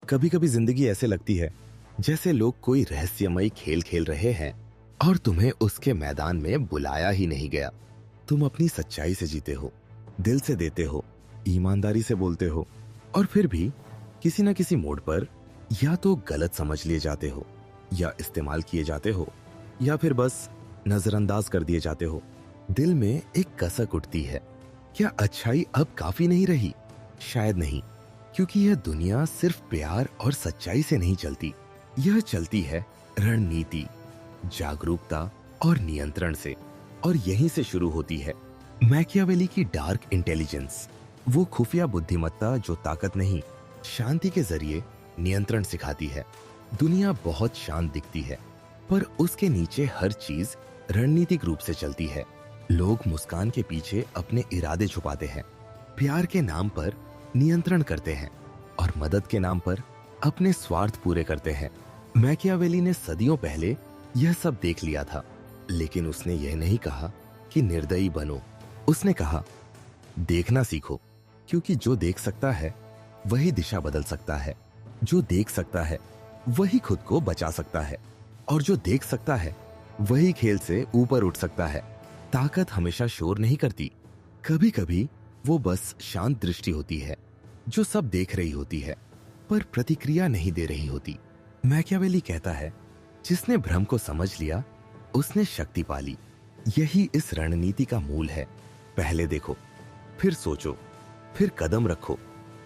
कभी कभी जिंदगी ऐसे लगती है जैसे लोग कोई रहस्यमयी खेल खेल रहे हैं और तुम्हें उसके मैदान में बुलाया ही नहीं गया। तुम अपनी सच्चाई से जीते हो, दिल से देते हो, ईमानदारी से बोलते हो, और फिर भी किसी न किसी मोड़ पर या तो गलत समझ लिए जाते हो, या इस्तेमाल किए जाते हो, या फिर बस नजरअंदाज कर दिए जाते हो। दिल में एक कसक उठती है, क्या अच्छाई अब काफी नहीं रही? शायद नहीं, क्योंकि यह दुनिया सिर्फ प्यार और सच्चाई से नहीं चलती। यह चलती है रणनीति, जागरूकता और नियंत्रण से। और यहीं से शुरू होती है मैकियावेली की डार्क इंटेलिजेंस, वो खुफिया बुद्धिमत्ता जो ताकत नहीं, शांति के जरिए नियंत्रण सिखाती है। दुनिया बहुत शांत दिखती है, पर उसके नीचे हर चीज रणनीतिक रूप से चलती है। लोग मुस्कान के पीछे अपने इरादे छुपाते हैं, प्यार के नाम पर नियंत्रण करते हैं, और मदद के नाम पर अपने स्वार्थ पूरे करते हैं। मैकियावेली ने सदियों पहले यह सब देख लिया था, लेकिन उसने यह नहीं कहा कि निर्दयी बनो। उसने कहा, देखना सीखो, क्योंकि जो देख सकता है वही दिशा बदल सकता है। जो देख सकता है वही खुद को बचा सकता है, और जो देख सकता है वही खेल से ऊपर उठ सकता है। ताकत हमेशा शोर नहीं करती, कभी कभी वो बस शांत दृष्टि होती है, जो सब देख रही होती है पर प्रतिक्रिया नहीं दे रही होती। मैकियावेली कहता है, जिसने भ्रम को समझ लिया उसने शक्ति पाली। यही इस रणनीति का मूल है। पहले देखो, फिर सोचो, फिर कदम रखो।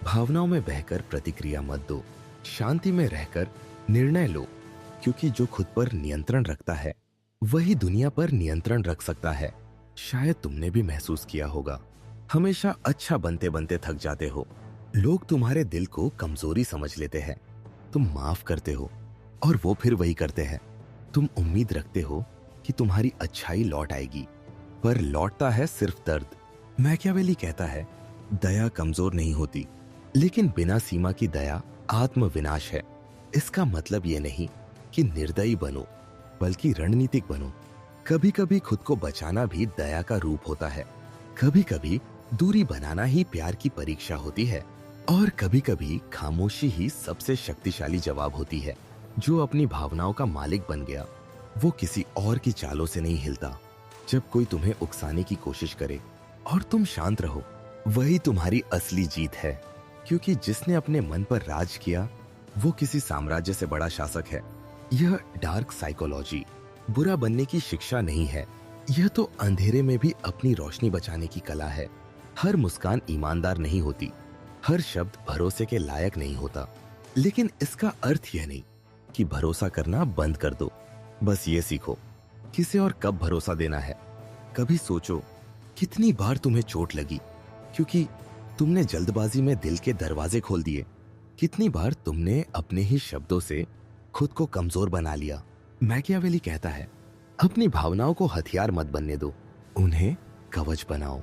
भावनाओं में बहकर प्रतिक्रिया मत दो, शांति में रहकर निर्णय लो, क्योंकि जो खुद पर नियंत्रण रखता है वही दुनिया पर नियंत्रण रख सकता है। शायद तुमने भी महसूस किया होगा, हमेशा अच्छा बनते बनते थक जाते हो। लोग तुम्हारे दिल को कमजोरी समझ लेते हैं। तुम माफ करते हो और वो फिर वही करते हैं। तुम उम्मीद रखते हो कि तुम्हारी अच्छाई लौट आएगी, पर लौटता है सिर्फ दर्द। मैकियावेली कहता है, दया कमजोर नहीं होती, लेकिन बिना सीमा की दया आत्म विनाश है। इसका मतलब ये नहीं कि निर्दयी बनो, बल्कि रणनीतिक बनो। कभी कभी खुद को बचाना भी दया का रूप होता है। कभी कभी दूरी बनाना ही प्यार की परीक्षा होती है, और कभी कभी खामोशी ही सबसे शक्तिशाली जवाब होती है। जो अपनी भावनाओं का मालिक बन गया वो किसी और की चालों से नहीं हिलता। जब कोई तुम्हें उकसाने की कोशिश करे और तुम शांत रहो, वही तुम्हारी असली जीत है। क्योंकि जिसने अपने मन पर राज किया वो किसी साम्राज्य से बड़ा शासक है। यह डार्क साइकोलॉजी बुरा बनने की शिक्षा नहीं है, यह तो अंधेरे में भी अपनी रोशनी बचाने की कला है। हर मुस्कान ईमानदार नहीं होती, हर शब्द भरोसे के लायक नहीं होता, लेकिन इसका अर्थ यह नहीं कि भरोसा करना बंद कर दो। बस ये सीखो किसे और कब भरोसा देना है। कभी सोचो कितनी बार तुम्हें चोट लगी क्योंकि तुमने जल्दबाजी में दिल के दरवाजे खोल दिए। कितनी बार तुमने अपने ही शब्दों से खुद को कमजोर बना लिया। मैकियावेली कहता है, अपनी भावनाओं को हथियार मत बनने दो, उन्हें कवच बनाओ।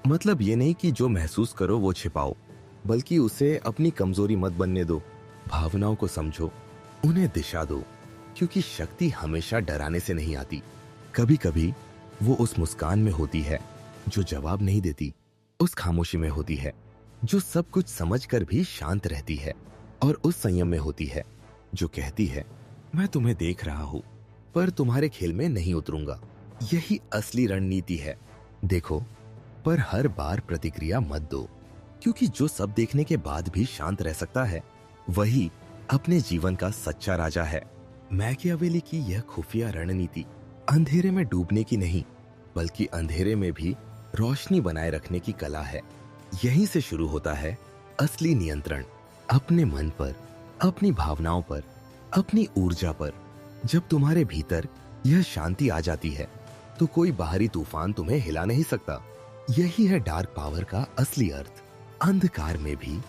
मतलब ये नहीं कि जो महसूस करो वो छिपाओ, बल्कि उसे अपनी कमजोरी मत बनने दो। भावनाओं को समझो, उन्हें दिशा दो, क्योंकि शक्ति हमेशा डराने से नहीं आती। कभी कभी वो उस मुस्कान में होती है जो जवाब नहीं देती, उस खामोशी में होती है जो सब कुछ समझकर भी शांत रहती है, और उस संयम में होती है जो कहती है, मैं तुम्हें देख रहा हूं पर तुम्हारे खेल में नहीं उतरूंगा। यही असली रणनीति है। देखो, पर हर बार प्रतिक्रिया मत दो, क्योंकि जो सब देखने के बाद भी शांत रह सकता है वही अपने जीवन का सच्चा राजा है। मैकियावेली की यह खुफिया रणनीति अंधेरे में डूबने की नहीं, बल्कि अंधेरे में भी रोशनी बनाए रखने की कला है। यहीं से शुरू होता है असली नियंत्रण, अपने मन पर, अपनी भावनाओं पर, अपनी ऊर्जा पर। जब तुम्हारे भीतर यह शांति आ जाती है तो कोई बाहरी तूफान तुम्हें हिला नहीं सकता। यही है डार्क पावर का असली अर्थ, अंधकार में भी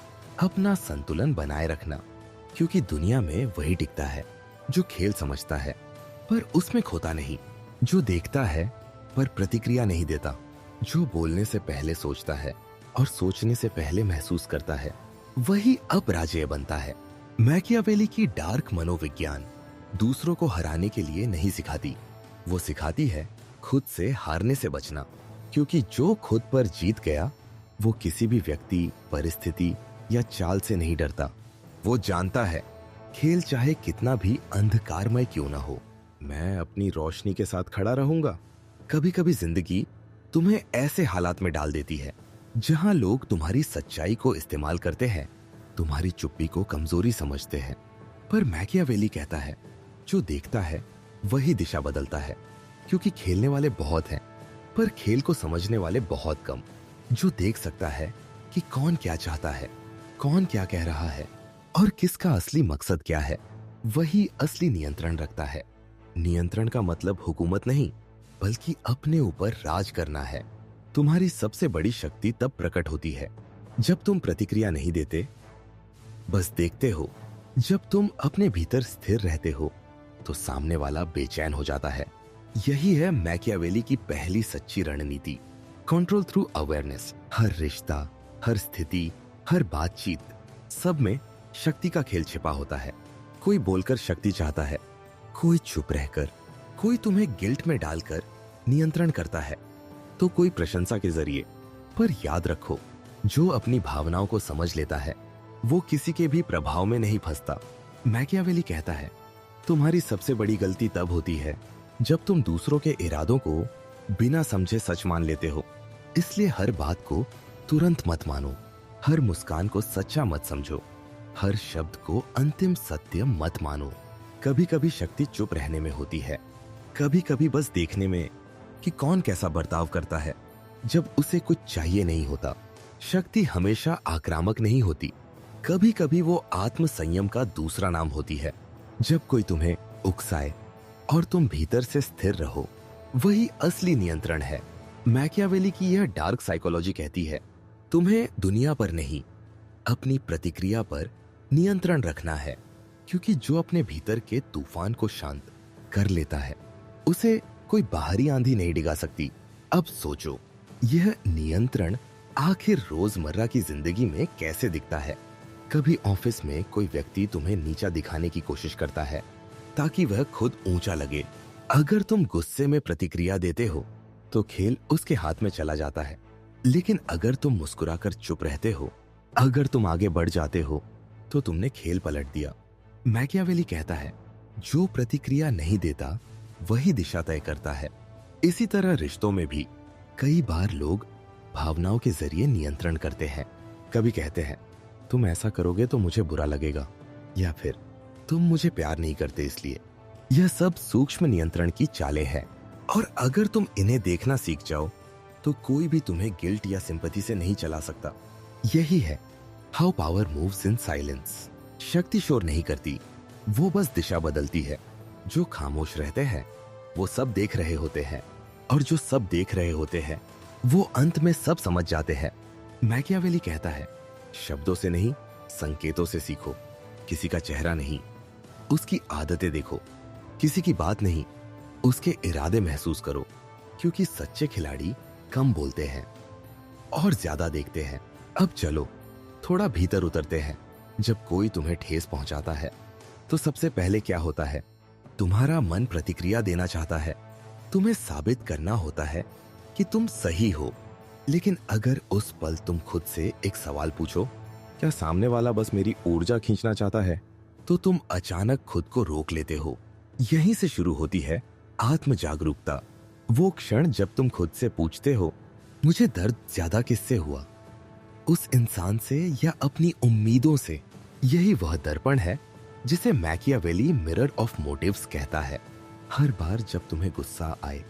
अपना संतुलन बनाए रखना। क्योंकि दुनिया में वही टिकता है जो खेल समझता है पर उसमें खोता नहीं, जो देखता है पर प्रतिक्रिया नहीं देता, जो बोलने से पहले सोचता है और सोचने से पहले महसूस करता है, वही अपराजेय बनता है। मैकियावेली की डार्क मनोविज्ञान दूसरों को हराने के लिए नहीं सिखाती, वो सिखाती है खुद से हारने से बचना। क्योंकि जो खुद पर जीत गया वो किसी भी व्यक्ति, परिस्थिति या चाल से नहीं डरता। वो जानता है खेल चाहे कितना भी अंधकारमय क्यों ना हो, मैं अपनी रोशनी के साथ खड़ा रहूंगा। कभी कभी जिंदगी तुम्हें ऐसे हालात में डाल देती है जहां लोग तुम्हारी सच्चाई को इस्तेमाल करते हैं, तुम्हारी चुप्पी को कमजोरी समझते हैं। पर मैकियावेली कहता है जो देखता है वही दिशा बदलता है, क्योंकि खेलने वाले बहुत हैं पर खेल को समझने वाले बहुत कम। जो देख सकता है कि कौन क्या चाहता है, कौन क्या कह रहा है और किसका असली मकसद क्या है, वही असली नियंत्रण रखता है। नियंत्रण का मतलब हुकूमत नहीं, बल्कि अपने ऊपर राज करना है। तुम्हारी सबसे बड़ी शक्ति तब प्रकट होती है जब तुम प्रतिक्रिया नहीं देते, बस देखते हो। जब तुम अपने भीतर स्थिर रहते हो तो सामने वाला बेचैन हो जाता है। यही है मैकियावेली की पहली सच्ची रणनीति, कंट्रोल थ्रू अवेयरनेस। हर रिश्ता, हर स्थिति, हर बातचीत, सब में शक्ति का खेल छिपा होता है। कोई बोलकर शक्ति चाहता है, कोई चुप रहकर, कोई तुम्हें गिल्ट में डालकर नियंत्रण करता है, तो कोई प्रशंसा के जरिए। पर याद रखो, जो अपनी भावनाओं को समझ लेता है वो किसी के भी प्रभाव में नहीं फंसता। मैकियावेली कहता है तुम्हारी सबसे बड़ी गलती तब होती है जब तुम दूसरों के इरादों को बिना समझे सच मान लेते हो। इसलिए हर बात को तुरंत मत मानो, हर मुस्कान को सच्चा मत समझो, हर शब्द को अंतिम सत्य मत मानो। कभी कभी शक्ति चुप रहने में होती है, कभी कभी बस देखने में कि कौन कैसा बर्ताव करता है जब उसे कुछ चाहिए नहीं होता। शक्ति हमेशा आक्रामक नहीं होती, कभी कभी वो आत्म संयम का दूसरा नाम होती है। जब कोई तुम्हें उकसाए और तुम भीतर से स्थिर रहो, वही असली नियंत्रण है। मैकियावेली की यह डार्क साइकोलॉजी कहती है तुम्हें दुनिया पर नहीं, अपनी प्रतिक्रिया पर नियंत्रण रखना है, क्योंकि जो अपने भीतर के तूफान को शांत कर लेता है उसे कोई बाहरी आंधी नहीं डिगा सकती। अब सोचो, यह नियंत्रण आखिर रोजमर्रा की जिंदगी में कैसे दिखता है। कभी ऑफिस में कोई व्यक्ति तुम्हें नीचा दिखाने की कोशिश करता है ताकि वह खुद ऊंचा लगे। अगर तुम गुस्से में प्रतिक्रिया देते हो तो खेल उसके हाथ में चला जाता है, लेकिन अगर तुम मुस्कुराकर चुप रहते हो, अगर तुम आगे बढ़ जाते हो, तो तुमने खेल पलट दिया। मैकियावेली कहता है जो प्रतिक्रिया नहीं देता वही दिशा तय करता है। इसी तरह रिश्तों में भी कई बार लोग भावनाओं के जरिए नियंत्रण करते हैं। कभी कहते हैं तुम ऐसा करोगे तो मुझे बुरा लगेगा, या फिर तुम मुझे प्यार नहीं करते इसलिए। यह सब सूक्ष्म नियंत्रण की चालें हैं, और अगर तुम इन्हें देखना सीख जाओ तो कोई भी तुम्हें गिल्ट या सिंपैथी से नहीं चला सकता। यही है how power moves in silence. शक्ति शोर नहीं करती, वो बस दिशा बदलती है। जो खामोश रहते हैं वो सब देख रहे होते हैं, और जो सब देख रहे होते हैं वो अंत में सब समझ जाते हैं। मैकियावेली कहता है शब्दों से नहीं, संकेतों से सीखो। किसी का चेहरा नहीं, उसकी आदतें देखो। किसी की बात नहीं, उसके इरादे महसूस करो, क्योंकि सच्चे खिलाड़ी कम बोलते हैं और ज्यादा देखते हैं। अब चलो थोड़ा भीतर उतरते हैं। जब कोई तुम्हें ठेस पहुंचाता है तो सबसे पहले क्या होता है? तुम्हारा मन प्रतिक्रिया देना चाहता है, तुम्हें साबित करना होता है कि तुम सही हो। लेकिन अगर उस पल तुम खुद से एक सवाल पूछो, क्या सामने वाला बस मेरी ऊर्जा खींचना चाहता है, तो तुम अचानक खुद को रोक लेते हो। यहीं से शुरू होती है आत्म जागरूकता। वो क्षण जब तुम खुद से पूछते हो मुझे दर्द ज्यादा किससे हुआ, उस इंसान से या अपनी उम्मीदों से। यही वह दर्पण है जिसे मैकियावेली मिरर ऑफ मोटिव्स कहता है। हर बार जब तुम्हें गुस्सा आए,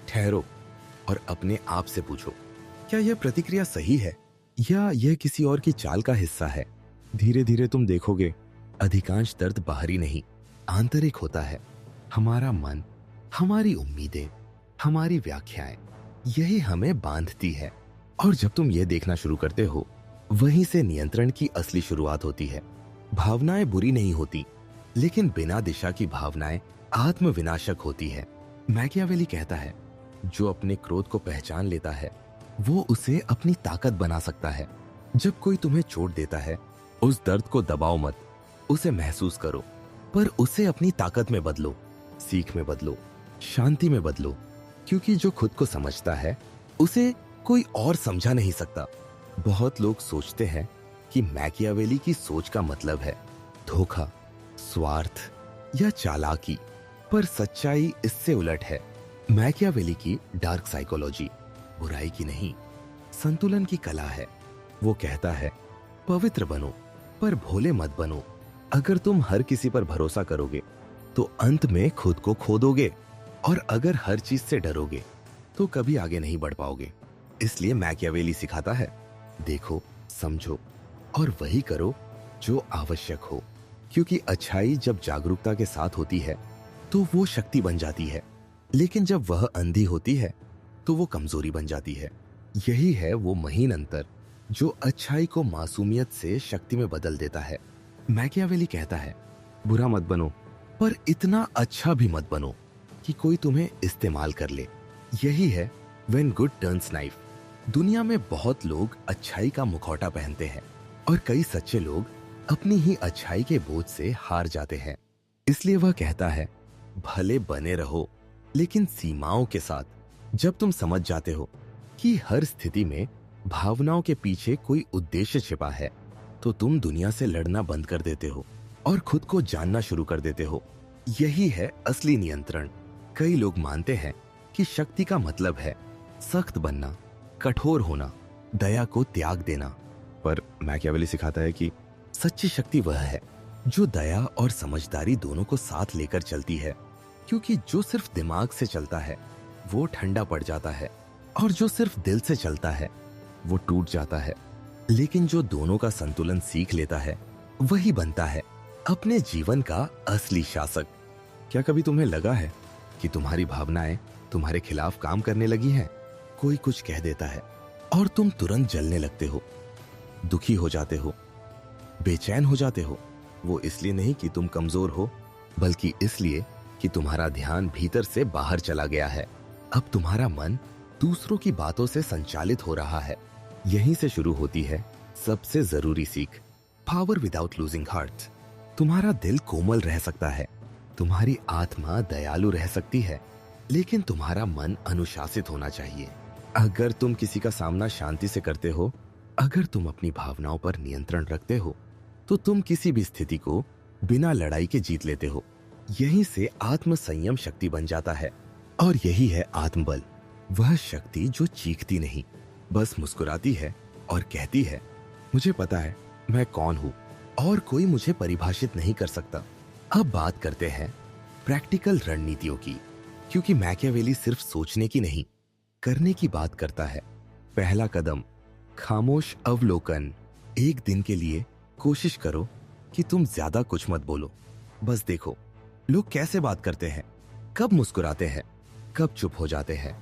ठहरो और अपने आप से पूछो क्या यह प्रतिक्रिया सही है या यह किसी और की चाल का हिस्सा है। धीरे धीरे तुम देखोगे अधिकांश दर्द बाहरी नहीं, आंतरिक होता है। हमारा मन, हमारी उम्मीदें, हमारी व्याख्याएं, यही हमें बांधती है। और जब तुम ये देखना शुरू करते हो, वहीं से नियंत्रण की असली शुरुआत होती है। भावनाएं बुरी नहीं होती, लेकिन बिना दिशा की भावनाएं आत्मविनाशक होती है। मैकियावेली कहता है जो अपने क्रोध को पहचान लेता है वो उसे अपनी ताकत बना सकता है। जब कोई तुम्हें चोट देता है, उस दर्द को दबाओ मत, उसे महसूस करो, पर उसे अपनी ताकत में बदलो, सीख में बदलो, शांति में बदलो, क्योंकि जो खुद को समझता है उसे कोई और समझा नहीं सकता। बहुत लोग सोचते हैं कि मैकियावेली की सोच का मतलब है धोखा, स्वार्थ या चालाकी, पर सच्चाई इससे उलट है। मैकियावेली की डार्क साइकोलॉजी बुराई की नहीं, संतुलन की कला है। वो कहता है, पवित्र बनो पर भोले मत बनो। अगर तुम हर किसी पर भरोसा करोगे तो अंत में खुद को खो दोगे, और अगर हर चीज से डरोगे तो कभी आगे नहीं बढ़ पाओगे। इसलिए मैकियावेली सिखाता है, देखो, समझो और वही करो जो आवश्यक हो। क्योंकि अच्छाई जब जागरूकता के साथ होती है तो वो शक्ति बन जाती है, लेकिन जब वह अंधी होती है तो वो कमजोरी बन जाती है। यही है वो महीन अंतर जो अच्छाई को मासूमियत से शक्ति में बदल देता है। मैकियावेली कहता है, बुरा मत बनो पर इतना अच्छा भी मत बनो कि कोई तुम्हें इस्तेमाल कर ले। यही है व्हेन गुड टर्न्स नाइफ। दुनिया में बहुत लोग अच्छाई का मुखौटा पहनते हैं और कई सच्चे लोग अपनी ही अच्छाई के बोझ से हार जाते हैं। इसलिए वह कहता है, भले बने रहो लेकिन सीमाओं के साथ। जब तुम समझ जाते हो कि हर स्थिति में भावनाओं के पीछे कोई उद्देश्य छिपा है तो तुम दुनिया से लड़ना बंद कर देते हो और खुद को जानना शुरू कर देते हो। यही है असली नियंत्रण। कई लोग मानते हैं कि शक्ति का मतलब है सख्त बनना, कठोर होना, दया को त्याग देना, पर मैकियावेली सिखाता है कि सच्ची शक्ति वह है जो दया और समझदारी दोनों को साथ लेकर चलती है। क्योंकि जो सिर्फ दिमाग से चलता है वो ठंडा पड़ जाता है, और जो सिर्फ दिल से चलता है वो टूट जाता है। लेकिन जो दोनों का संतुलन सीख लेता है वही बनता है अपने जीवन का असली शासक। क्या कभी तुम्हें लगा है कि तुम्हारी भावनाएं तुम्हारे खिलाफ काम करने लगी हैं? कोई कुछ कह देता है और तुम तुरंत जलने लगते हो, दुखी हो जाते हो, बेचैन हो जाते हो। वो इसलिए नहीं कि तुम कमजोर हो, बल्कि इसलिए कि तुम्हारा ध्यान भीतर से बाहर चला गया है। अब तुम्हारा मन दूसरों की बातों से संचालित हो रहा है। यहीं से शुरू होती है सबसे जरूरी सीख, पावर विदाउट लूजिंग हार्ट। तुम्हारा दिल कोमल रह सकता है, तुम्हारी आत्मा दयालु रह सकती है, लेकिन तुम्हारा मन अनुशासित होना चाहिए। अगर तुम किसी का सामना शांति से करते हो, अगर तुम अपनी भावनाओं पर नियंत्रण रखते हो, तो तुम किसी भी स्थिति को बिना लड़ाई के जीत लेते हो। यहीं से आत्म संयम शक्ति बन जाता है, और यही है आत्मबल। वह शक्ति जो चीखती नहीं, बस मुस्कुराती है और कहती है, मुझे पता है मैं कौन हूं और कोई मुझे परिभाषित नहीं कर सकता। अब बात करते हैं प्रैक्टिकल रणनीतियों की, क्योंकि मैकियावेली सिर्फ सोचने की नहीं, करने की बात करता है। पहला कदम, खामोश अवलोकन। एक दिन के लिए कोशिश करो कि तुम ज्यादा कुछ मत बोलो, बस देखो लोग कैसे बात करते हैं, कब मुस्कुराते हैं, कब चुप हो जाते हैं।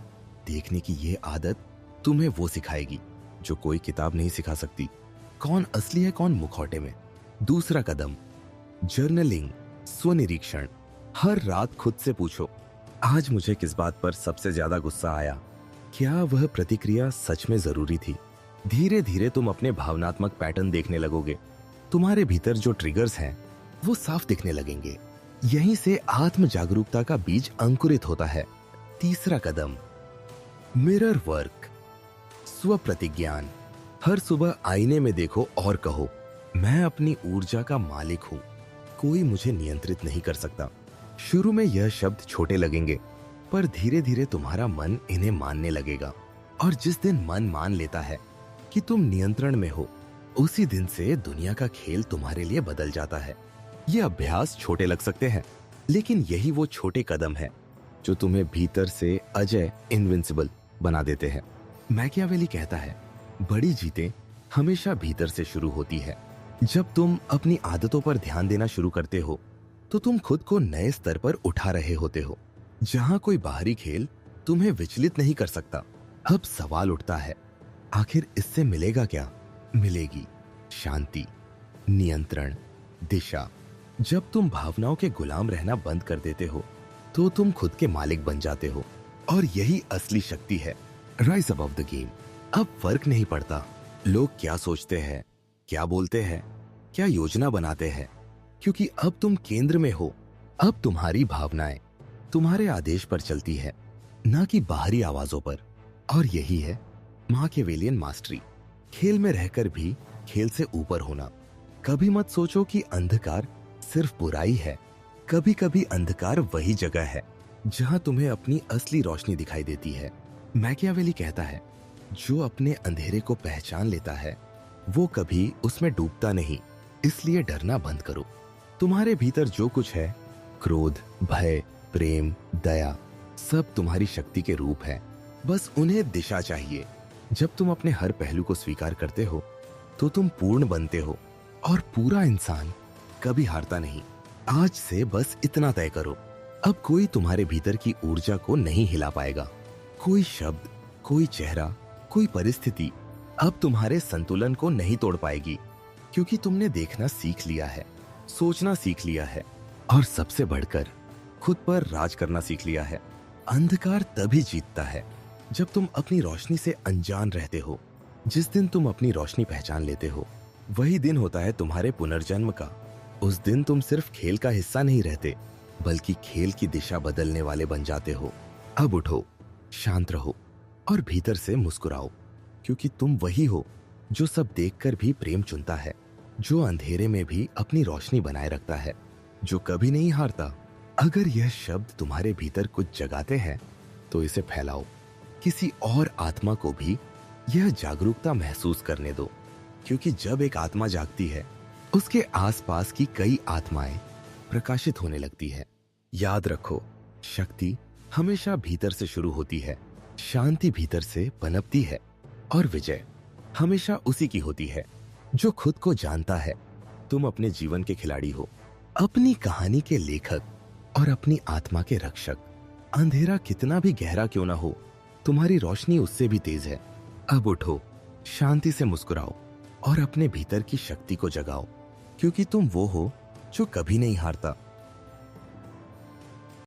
देखने की ये आदत तुम्हें वो सिखाएगी जो कोई किताब नहीं सिखा सकती, कौन असली है कौन मुखौटे में। दूसरा कदम, जर्नलिंग, स्वनिरीक्षण। हर रात खुद से पूछो, आज मुझे किस बात पर सबसे ज्यादा गुस्सा आया? क्या वह प्रतिक्रिया सच में जरूरी थी? धीरे धीरे तुम अपने भावनात्मक पैटर्न देखने लगोगे। तुम्हारे भीतर जो ट्रिगर्स हैं वो साफ दिखने लगेंगे। यहीं से आत्म जागरूकता का बीज अंकुरित होता है। तीसरा कदम, मिरर वर्क, स्व प्रतिज्ञान। हर सुबह आईने में देखो और कहो, मैं अपनी ऊर्जा का मालिक हूं, कोई मुझे नियंत्रित नहीं कर सकता। शुरू में यह शब्द छोटे लगेंगे, पर धीरे धीरे तुम्हारा मन इन्हें मानने लगेगा, और जिस दिन मन मान लेता है कि तुम नियंत्रण में हो, उसी दिन से दुनिया का खेल तुम्हारे लिए बदल जाता है। ये अभ्यास छोटे लग सकते हैं, लेकिन यही वो छोटे कदम है जो तुम्हें भीतर से अजय, इनविंसिबल बना देते हैं। मैकियावेली कहता है, बड़ी जीतें हमेशा भीतर से शुरू होती है। जब तुम अपनी आदतों पर ध्यान देना शुरू करते हो तो तुम खुद को नए स्तर पर उठा रहे होते हो, जहां कोई बाहरी खेल तुम्हें विचलित नहीं कर सकता। अब सवाल उठता है, आखिर इससे मिलेगा क्या? मिलेगी शांति, नियंत्रण, दिशा। जब तुम भावनाओं के गुलाम रहना बंद कर देते हो तो तुम खुद के मालिक बन जाते हो, और यही असली शक्ति है। Rise above the game. अब फर्क नहीं पड़ता लोग क्या सोचते हैं, क्या बोलते हैं, क्या योजना बनाते हैं, क्योंकि अब तुम केंद्र में हो। अब तुम्हारी भावनाएं तुम्हारे आदेश पर चलती है, ना कि बाहरी आवाजों पर। और यही है मैकियावेलियन मास्टरी, खेल में रहकर भी खेल से ऊपर होना। कभी मत सोचो कि अंधकार सिर्फ बुराई है। कभी कभी अंधकार वही जगह है जहां तुम्हें अपनी असली रोशनी दिखाई देती है। मैकियावेली कहता है, जो अपने अंधेरे को पहचान लेता है वो कभी उसमें डूबता नहीं। इसलिए डरना बंद करो। तुम्हारे भीतर जो कुछ है, क्रोध, भय, प्रेम, दया, सब तुम्हारी शक्ति के रूप है। बस उन्हें दिशा चाहिए। जब तुम अपने हर पहलू को स्वीकार करते हो तो तुम पूर्ण बनते हो, और पूरा इंसान कभी हारता नहीं। आज से बस इतना तय करो, अब कोई तुम्हारे भीतर की ऊर्जा को नहीं हिला पाएगा। कोई शब्द, कोई चेहरा, कोई परिस्थिति अब तुम्हारे संतुलन को नहीं तोड़ पाएगी, क्योंकि तुमने देखना सीख लिया है, सोचना सीख लिया है, और सबसे बढ़कर खुद पर राज करना सीख लिया है। अंधकार तभी जीतता है जब तुम अपनी रोशनी से अनजान रहते हो। जिस दिन तुम अपनी रोशनी पहचान लेते हो वही दिन होता है तुम्हारे पुनर्जन्म का। उस दिन तुम सिर्फ खेल का हिस्सा नहीं रहते, बल्कि खेल की दिशा बदलने वाले बन जाते हो। अब उठो, शांत रहो और भीतर से मुस्कुराओ, क्योंकि तुम वही हो जो सब देखकर भी प्रेम चुनता है, जो अंधेरे में भी अपनी रोशनी बनाए रखता है, जो कभी नहीं हारता। अगर यह शब्द तुम्हारे भीतर कुछ जगाते हैं तो इसे फैलाओ। किसी और आत्मा को भी यह जागरूकता महसूस करने दो, क्योंकि जब एक आत्मा जागती है उसके आसपास की कई आत्माएं प्रकाशित होने लगती है। याद रखो, शक्ति हमेशा भीतर से शुरू होती है, शांति भीतर से पनपती है, और विजय हमेशा उसी की होती है जो खुद को जानता है। तुम अपने जीवन के खिलाड़ी हो, अपनी कहानी के लेखक और अपनी आत्मा के रक्षक। अंधेरा कितना भी गहरा क्यों ना हो, तुम्हारी रोशनी उससे भी तेज है। अब उठो, शांति से मुस्कुराओ और अपने भीतर की शक्ति को जगाओ, क्योंकि तुम वो हो जो कभी नहीं हारता।